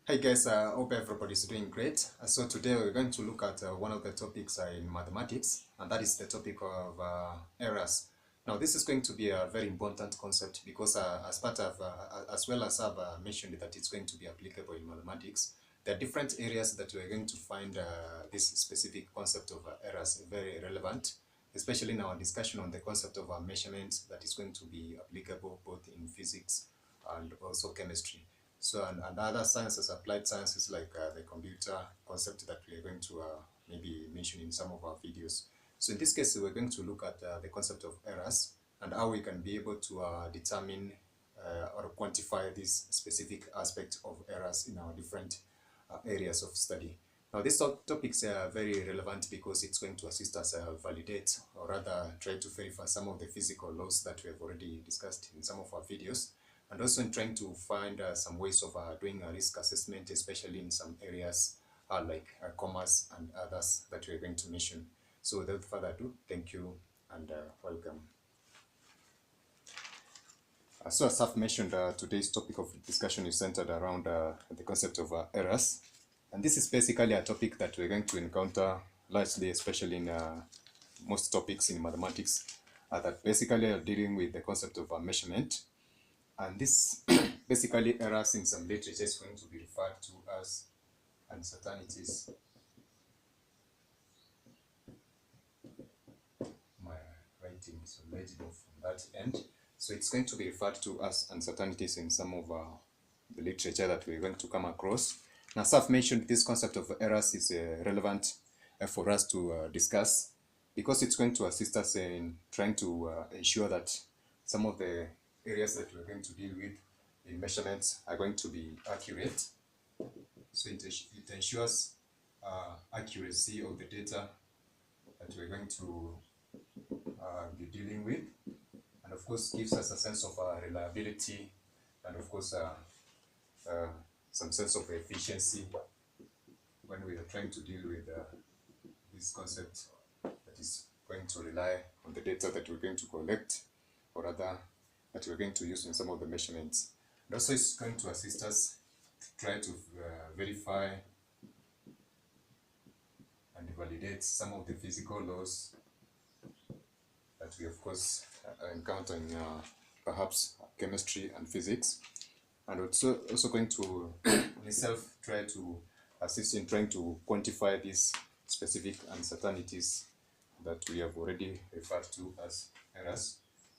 Hey guys, hope everybody's doing great. So today we're going to look at one of the topics in mathematics, and that is the topic of errors. Now this is going to be a very important concept because as well as I've mentioned that it's going to be applicable in mathematics, there are different areas that we're going to find this specific concept of errors very relevant, especially in our discussion on the concept of measurement that is going to be applicable both in physics and also chemistry. So, and other sciences, applied sciences like the computer concept that we are going to maybe mention in some of our videos. So in this case, we're going to look at the concept of errors and how we can be able to determine or quantify this specific aspect of errors in our different areas of study. Now, these topics are very relevant because it's going to assist us validate or rather try to verify some of the physical laws that we have already discussed in some of our videos, and also in trying to find some ways of doing a risk assessment, especially in some areas like commerce and others that we're going to mention. So without further ado, thank you and welcome. So as I've mentioned, today's topic of discussion is centered around the concept of errors. And this is basically a topic that we're going to encounter largely, especially in most topics in mathematics, that basically are dealing with the concept of measurement. And this basically errors in some literature is going to be referred to as uncertainties. My writing is legible from that end. So it's going to be referred to as uncertainties in some of the literature that we're going to come across. Now, as I've mentioned, this concept of errors is relevant for us to discuss because it's going to assist us in trying to ensure that some of the areas that we're going to deal with in measurements are going to be accurate. So it ensures accuracy of the data that we're going to be dealing with, and of course gives us a sense of reliability, and of course some sense of efficiency when we are trying to deal with this concept that is going to rely on the data that we're going to collect, or rather that we're going to use in some of the measurements. And also it's going to assist us to try to verify and validate some of the physical laws that we of course encounter in perhaps chemistry and physics, and also going to itself try to assist in trying to quantify these specific uncertainties that we have already referred to as errors.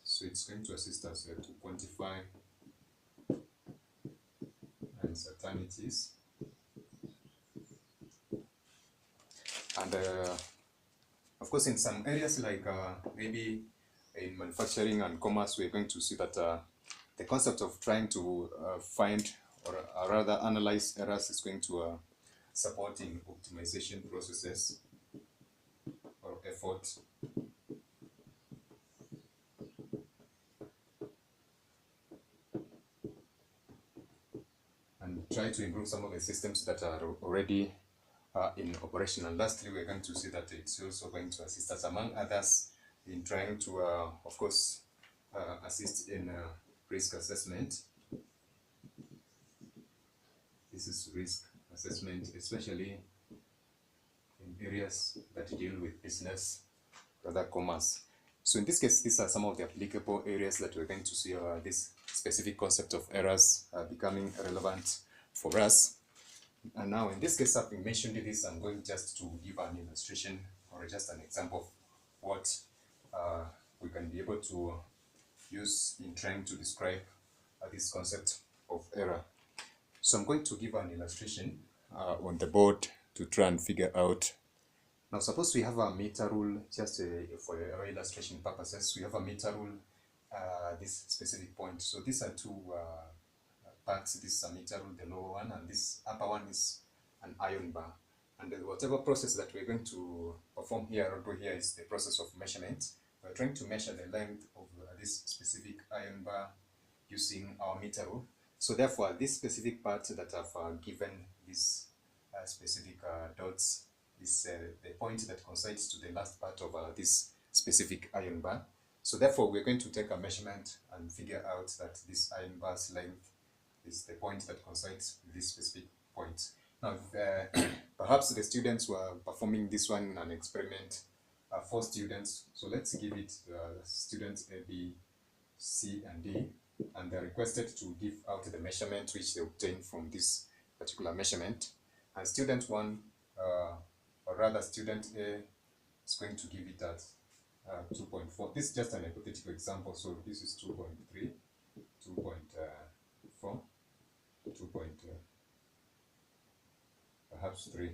So it's going to assist us to quantify uncertainties, and of course in some areas like maybe in manufacturing and commerce, we're going to see that the concept of trying to find or rather analyze errors is going to support in optimization processes or effort. And try to improve some of the systems that are already in operation. And lastly, we're going to see that it's also going to assist us, among others, in trying to, of course, assist in risk assessment. This is risk assessment, especially in areas that deal with business, rather commerce. So in this case, these are some of the applicable areas that we're going to see this specific concept of errors becoming relevant for us. And now in this case, having mentioned this, I'm going just to give an illustration or just an example of what we can be able to use in trying to describe this concept of error. So I'm going to give an illustration on the board to try and figure out. Now suppose we have a meter rule, just for our illustration purposes, we have a meter rule, this specific point. So these are two parts. This is a meter rule, the lower one, and this upper one is an iron bar. And whatever process that we're going to perform here or do here is the process of measurement. We're trying to measure the length of this specific iron bar using our meter rule. So therefore, this specific part that I've given this specific dots is the point that coincides to the last part of this specific iron bar. So therefore, we're going to take a measurement and figure out that this iron bar's length is the point that coincides with this specific point. Now, perhaps the students were performing this one in an experiment, 4 students. So let's give it students A, B, C, and D, and they're requested to give out the measurement which they obtained from this particular measurement. And student 1, or rather student A, is going to give it at 2.4. This is just an hypothetical example, so this is 2.3, 2.4, 2. Perhaps 3.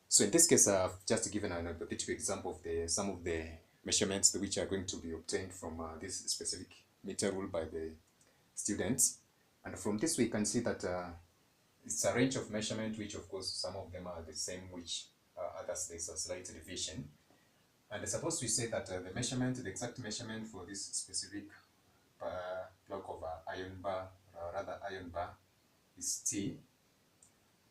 So in this case, I've just given an hypothetical example of some of the measurements which are going to be obtained from this specific meter rule by the students. And from this we can see that it's a range of measurement, which of course some of them are the same, which others there's a slight deviation. And suppose we say that the exact measurement for this specific block of iron bar, or rather iron bar, is T.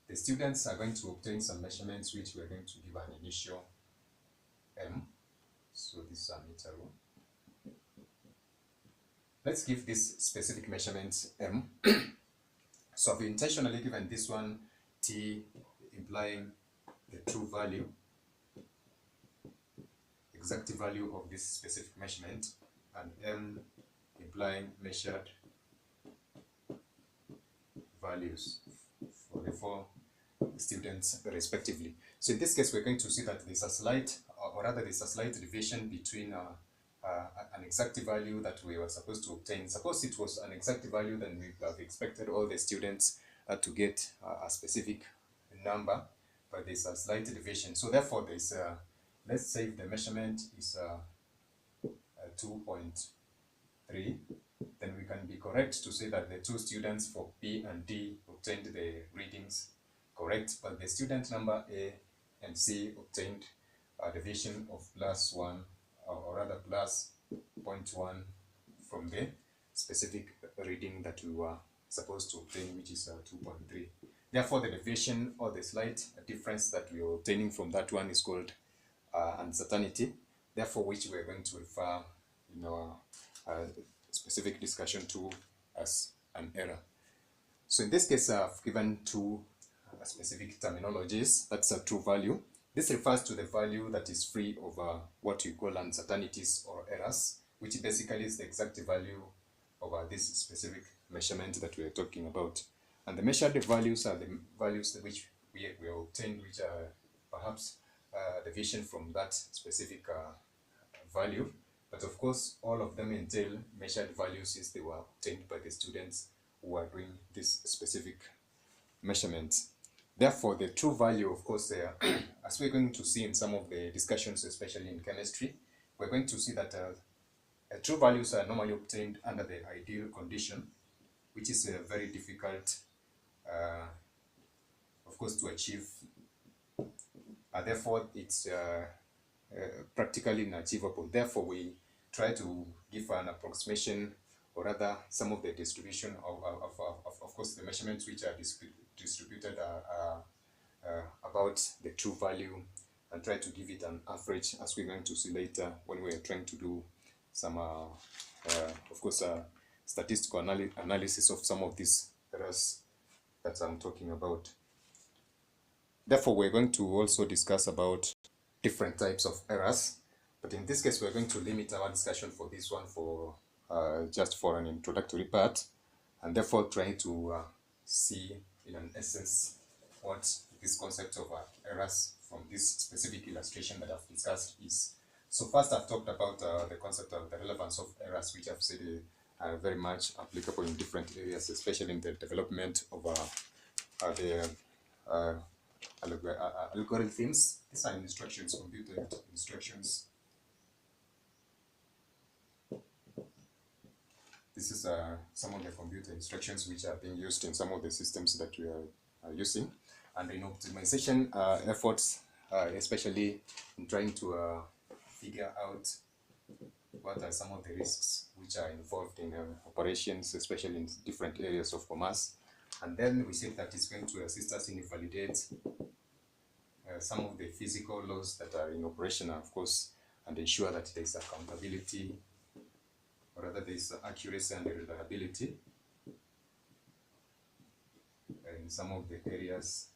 The students are going to obtain some measurements which we're going to give an initial M. So this is a meter rule. Let's give this specific measurement M. So I've intentionally given this one T, implying the true value, exact value of this specific measurement, and M implying measured values for the 4 students respectively. So in this case, we're going to see that there's a slight, or rather there's a slight deviation between an exact value that we were supposed to obtain. Suppose it was an exact value, then we have expected all the students to get a specific number, but there's a slight deviation. So therefore, there's let's say if the measurement is 2.3, then we can be correct to say that the 2 students for B and D obtained the readings correct, but the student number A and C obtained a deviation of +1, or rather +0.1 from the specific reading that we were supposed to obtain, which is 2.3. Therefore, the deviation or the slight difference that we are obtaining from that one is called uncertainty, therefore which we are going to refer in our specific discussion to as an error. So in this case, I've given 2 specific terminologies. That's a true value. This refers to the value that is free of what we call uncertainties or errors, which basically is the exact value of this specific measurement that we are talking about. And the measured values are the values which we obtained, which are perhaps deviation from that specific value. But of course, all of them entail measured values since they were obtained by the students who are doing this specific measurements. Therefore, the true value, of course, as we're going to see in some of the discussions, especially in chemistry, we're going to see that true values are normally obtained under the ideal condition, which is very difficult, of course, to achieve. Therefore, it's practically unachievable. Therefore, we try to give an approximation, or rather some of the distribution of course, the measurements which are distributed about the true value, and try to give it an average, as we're going to see later when we are trying to do some, of course, statistical analysis of some of these errors that I'm talking about. Therefore, we're going to also discuss about different types of errors, but in this case, we're going to limit our discussion for this one for just for an introductory part, and therefore trying to see in an essence what this concept of errors from this specific illustration that I've discussed is. So first, I've talked about the concept of the relevance of errors, which I've said are very much applicable in different areas, especially in the development of the algorithms. These are instructions, computer instructions. This is some of the computer instructions which are being used in some of the systems that we are using. And in optimization efforts, especially in trying to figure out what are some of the risks which are involved in operations, especially in different areas of commerce. And then we said that it's going to assist us in validate some of the physical laws that are in operation, of course, and ensure that there is accountability, or rather there is accuracy and reliability in some of the areas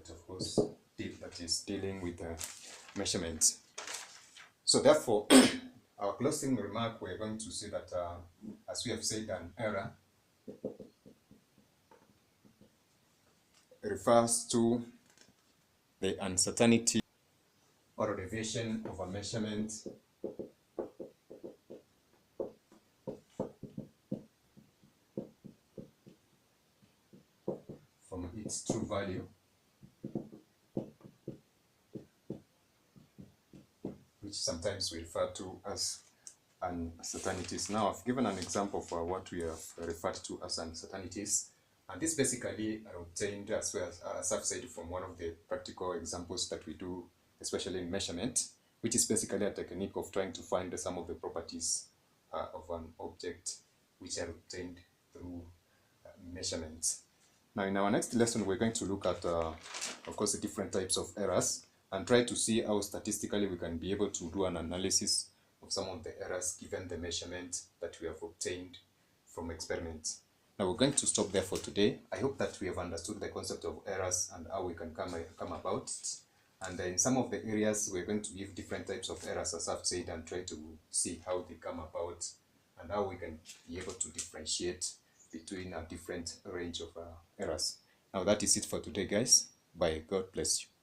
that of course that is dealing with measurements. So therefore, our closing remark, we're going to say that as we have said, an error refers to the uncertainty or deviation of a measurement from its true value, which sometimes we refer to as uncertainties. Now, I've given an example for what we have referred to as uncertainties, and this basically are obtained as well as I've said from one of the practical examples that we do, especially in measurement, which is basically a technique of trying to find the sum of the properties of an object which are obtained through measurements. Now, in our next lesson, we're going to look at, of course, the different types of errors and try to see how statistically we can be able to do an analysis of some of the errors given the measurement that we have obtained from experiments. Now, we're going to stop there for today. I hope that we have understood the concept of errors and how we can come about it. And in some of the areas, we're going to give different types of errors, as I've said, and try to see how they come about and how we can be able to differentiate between a different range of errors. Now, that is it for today, guys. Bye. God bless you.